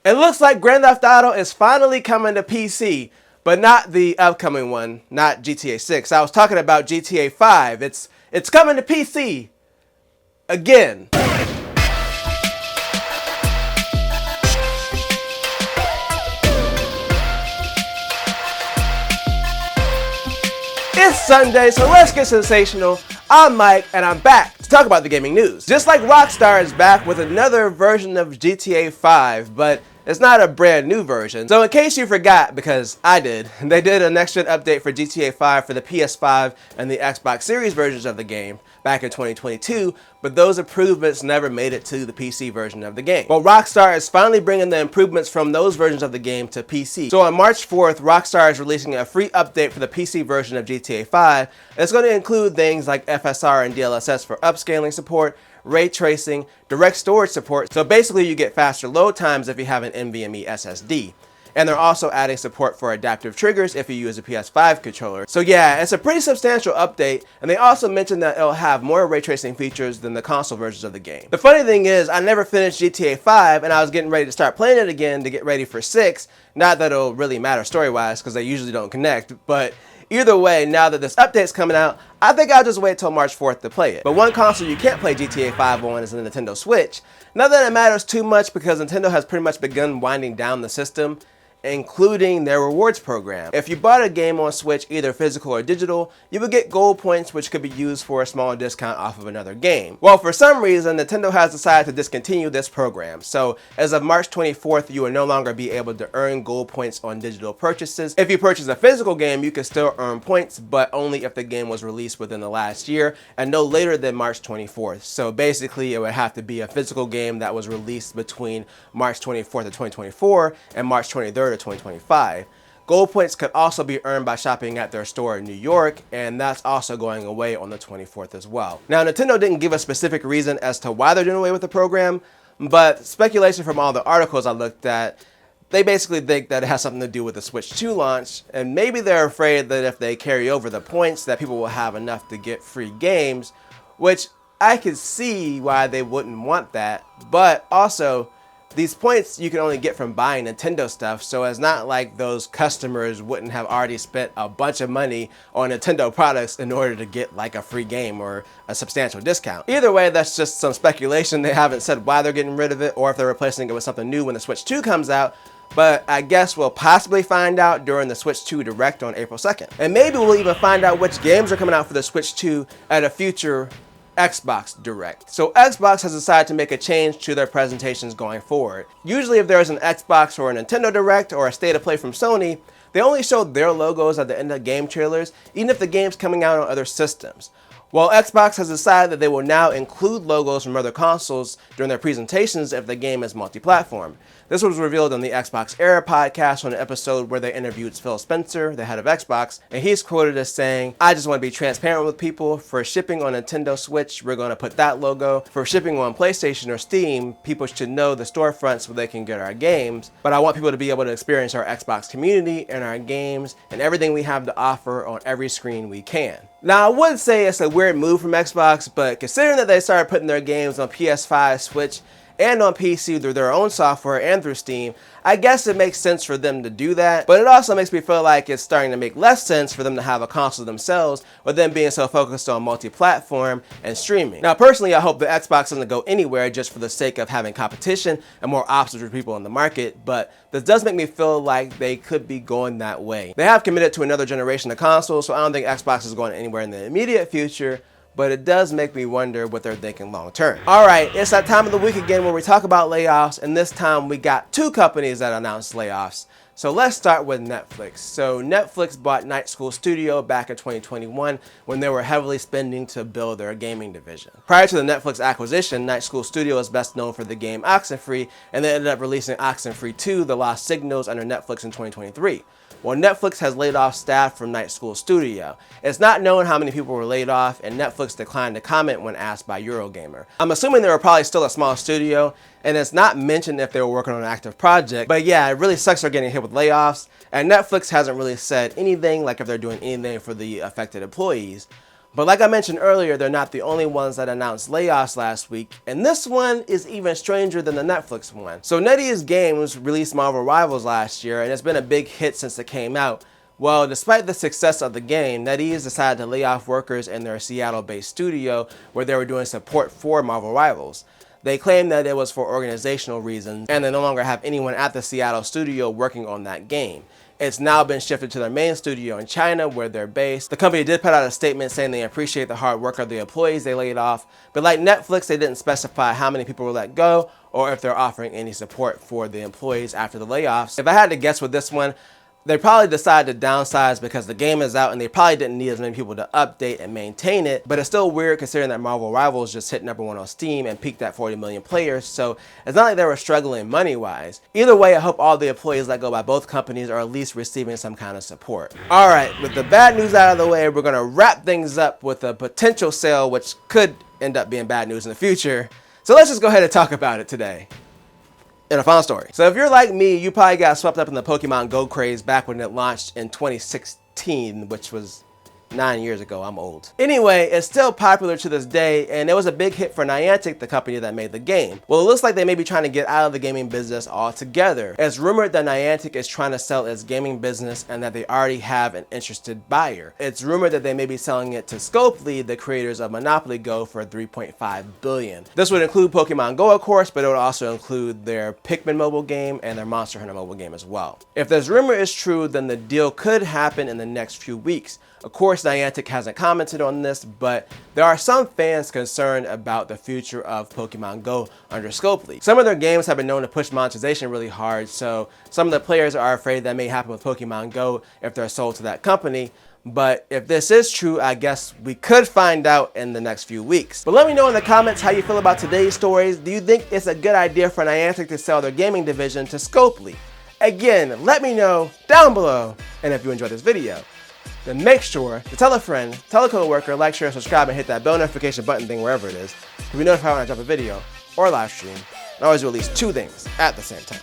It looks like Grand Theft Auto is finally coming to PC, but not the upcoming one, not GTA 6. I was talking about GTA 5. It's coming to PC again. It's Sunday, so let's get sensational. I'm Mike, and I'm back to talk about the gaming news. Just like Rockstar is back with another version of GTA 5, but it's not a brand new version. So in case you forgot, because I did, they did a next-gen update for GTA 5 for the PS5 and the Xbox Series versions of the game back in 2022, but those improvements never made it to the PC version of the game. Well, Rockstar is finally bringing the improvements from those versions of the game to PC. So on March 4th, Rockstar is releasing a free update for the PC version of GTA 5. It's going to include things like FSR and DLSS for upscaling support, ray tracing, direct storage support, so basically you get faster load times if you have an NVMe SSD. And they're also adding support for adaptive triggers if you use a PS5 controller. So yeah, it's a pretty substantial update, and they also mentioned that it'll have more ray tracing features than the console versions of the game. The funny thing is, I never finished GTA 5, and I was getting ready to start playing it again to get ready for 6. Not that it'll really matter story-wise, because they usually don't connect, but either way, now that this update's coming out, I think I'll just wait till March 4th to play it. But one console you can't play GTA 5 on is the Nintendo Switch. Not that it matters too much because Nintendo has pretty much begun winding down the system, including their rewards program. If you bought a game on Switch, either physical or digital, you would get gold points which could be used for a small discount off of another game. Well, for some reason, Nintendo has decided to discontinue this program. So as of March 24th, you will no longer be able to earn gold points on digital purchases. If you purchase a physical game, you can still earn points, but only if the game was released within the last year and no later than March 24th. So basically, it would have to be a physical game that was released between March 24th of 2024 and March 23rd of 2025. Gold points could also be earned by shopping at their store in New York, and that's also going away on the 24th as well. Now, Nintendo didn't give a specific reason as to why they're doing away with the program, but speculation from all the articles I looked at, they basically think that it has something to do with the Switch 2 launch, and maybe they're afraid that if they carry over the points that people will have enough to get free games, which I could see why they wouldn't want that, but also these points you can only get from buying Nintendo stuff, so it's not like those customers wouldn't have already spent a bunch of money on Nintendo products in order to get like a free game or a substantial discount. Either way, that's just some speculation. They haven't said why they're getting rid of it or if they're replacing it with something new when the Switch 2 comes out, but I guess we'll possibly find out during the Switch 2 Direct on April 2nd. And maybe we'll even find out which games are coming out for the Switch 2 at a future Xbox Direct. So Xbox has decided to make a change to their presentations going forward. Usually if there's an Xbox or a Nintendo Direct or a State of Play from Sony, they only show their logos at the end of game trailers, even if the game's coming out on other systems. Well, Xbox has decided that they will now include logos from other consoles during their presentations if the game is multi-platform. This was revealed on the Xbox Era podcast on an episode where they interviewed Phil Spencer, the head of Xbox, and he's quoted as saying, "I just want to be transparent with people. For shipping on Nintendo Switch, we're going to put that logo. For shipping on PlayStation or Steam, people should know the storefronts where they can get our games. But I want people to be able to experience our Xbox community and our games and everything we have to offer on every screen we can." Now, I would say it's a weird move from Xbox, but considering that they started putting their games on PS5, Switch, and on PC through their own software and through Steam, I guess it makes sense for them to do that, but it also makes me feel like it's starting to make less sense for them to have a console themselves with them being so focused on multi-platform and streaming. Now, personally, I hope the Xbox doesn't go anywhere just for the sake of having competition and more options for people in the market, but this does make me feel like they could be going that way. They have committed to another generation of consoles, so I don't think Xbox is going anywhere in the immediate future, but it does make me wonder what they're thinking long term. All right, it's that time of the week again where we talk about layoffs, and this time we got two companies that announced layoffs. So let's start with Netflix. So Netflix bought Night School Studio back in 2021 when they were heavily spending to build their gaming division. Prior to the Netflix acquisition, Night School Studio is best known for the game Oxenfree, and they ended up releasing Oxenfree 2: The Lost Signals under Netflix in 2023. Well, Netflix has laid off staff from Night School Studio. It's not known how many people were laid off, and Netflix declined to comment when asked by Eurogamer. I'm assuming they were probably still a small studio, and it's not mentioned if they were working on an active project, but yeah, it really sucks they're getting hit with layoffs, and Netflix hasn't really said anything, like if they're doing anything for the affected employees. But like I mentioned earlier, they're not the only ones that announced layoffs last week, and this one is even stranger than the Netflix one. So NetEase Games released Marvel Rivals last year, and it's been a big hit since it came out. Well, despite the success of the game, NetEase decided to lay off workers in their Seattle-based studio where they were doing support for Marvel Rivals. They claimed that it was for organizational reasons, and they no longer have anyone at the Seattle studio working on that game. It's now been shifted to their main studio in China, where they're based. The company did put out a statement saying they appreciate the hard work of the employees they laid off, but like Netflix, they didn't specify how many people were let go or if they're offering any support for the employees after the layoffs. If I had to guess with this one, they probably decided to downsize because the game is out and they probably didn't need as many people to update and maintain it, but it's still weird considering that Marvel Rivals just hit #1 on Steam and peaked at 40 million players, so it's not like they were struggling money-wise. Either way, I hope all the employees let go by both companies are at least receiving some kind of support. Alright, with the bad news out of the way, we're going to wrap things up with a potential sale which could end up being bad news in the future. So let's just go ahead and talk about it today. In a final story. So if you're like me, you probably got swept up in the Pokemon Go craze back when it launched in 2016, which was 9 years ago. I'm old. Anyway, it's still popular to this day, and it was a big hit for Niantic, the company that made the game. Well, it looks like they may be trying to get out of the gaming business altogether. It's rumored that Niantic is trying to sell its gaming business and that they already have an interested buyer. It's rumored that they may be selling it to Scopely, the creators of Monopoly Go, for $3.5 billion. This would include Pokemon Go, of course, but it would also include their Pikmin mobile game and their Monster Hunter mobile game as well. If this rumor is true, then the deal could happen in the next few weeks. Of course, Niantic hasn't commented on this, but there are some fans concerned about the future of Pokemon Go under Scopely. Some of their games have been known to push monetization really hard, so some of the players are afraid that may happen with Pokemon Go if they're sold to that company. But if this is true, I guess we could find out in the next few weeks. But let me know in the comments how you feel about today's stories. Do you think it's a good idea for Niantic to sell their gaming division to Scopely? Again, let me know down below. And if you enjoyed this video, then make sure to tell a friend, tell a coworker, like, share, subscribe, and hit that bell notification button thing wherever it is to be notified when I drop a video or live stream. And always do at least 2 things at the same time.